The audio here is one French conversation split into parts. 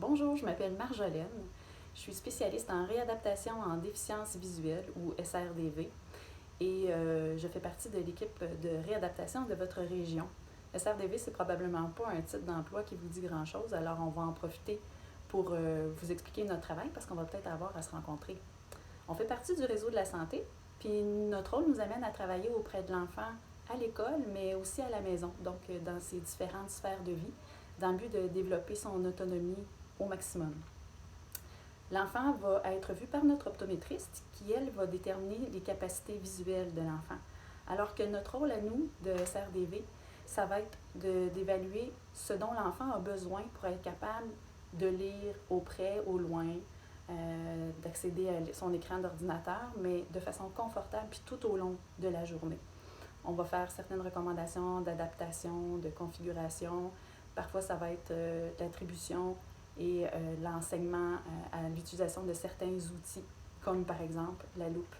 Bonjour, je m'appelle Marjolaine. Je suis spécialiste en réadaptation en déficience visuelle ou SRDV et je fais partie de l'équipe de réadaptation de votre région. SRDV, c'est probablement pas un titre d'emploi qui vous dit grand-chose, alors on va en profiter pour vous expliquer notre travail parce qu'on va peut-être avoir à se rencontrer. On fait partie du réseau de la santé, puis notre rôle nous amène à travailler auprès de l'enfant à l'école, mais aussi à la maison, donc dans ses différentes sphères de vie, dans le but de développer son autonomie au maximum. L'enfant va être vu par notre optométriste qui, elle, va déterminer les capacités visuelles de l'enfant. Alors que notre rôle à nous, de SRDV, ça va être d'évaluer ce dont l'enfant a besoin pour être capable de lire au près, au loin, d'accéder à son écran d'ordinateur, mais de façon confortable puis tout au long de la journée. On va faire certaines recommandations d'adaptation, de configuration. Parfois, ça va être l'attribution et l'enseignement à l'utilisation de certains outils, comme par exemple la loupe.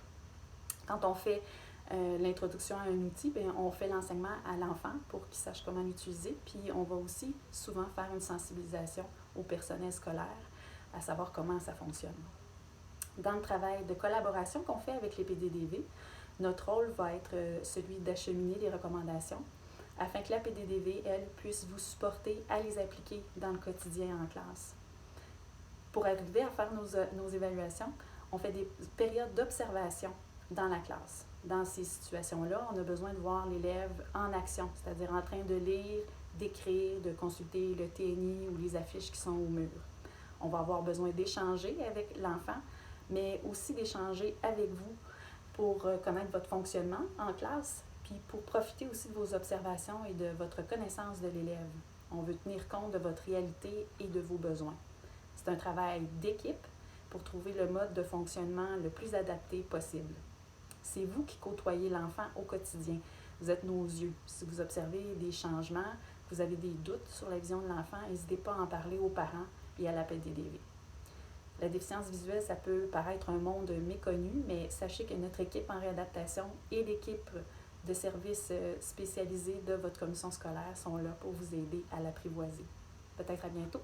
Quand on fait l'introduction à un outil, bien, on fait l'enseignement à l'enfant pour qu'il sache comment l'utiliser, puis on va aussi souvent faire une sensibilisation au personnel scolaire à savoir comment ça fonctionne. Dans le travail de collaboration qu'on fait avec les PDDV, notre rôle va être celui d'acheminer les recommandations afin que la PDDV, elle, puisse vous supporter à les appliquer dans le quotidien en classe. Pour arriver à faire nos évaluations, on fait des périodes d'observation dans la classe. Dans ces situations-là, on a besoin de voir l'élève en action, c'est-à-dire en train de lire, d'écrire, de consulter le TNI ou les affiches qui sont au mur. On va avoir besoin d'échanger avec l'enfant, mais aussi d'échanger avec vous pour connaître votre fonctionnement en classe, puis pour profiter aussi de vos observations et de votre connaissance de l'élève. On veut tenir compte de votre réalité et de vos besoins. C'est un travail d'équipe pour trouver le mode de fonctionnement le plus adapté possible. C'est vous qui côtoyez l'enfant au quotidien. Vous êtes nos yeux. Si vous observez des changements, vous avez des doutes sur la vision de l'enfant, n'hésitez pas à en parler aux parents et à la PDDV. La déficience visuelle, ça peut paraître un monde méconnu, mais sachez que notre équipe en réadaptation et l'équipe de services spécialisés de votre commission scolaire sont là pour vous aider à l'apprivoiser. Peut-être à bientôt.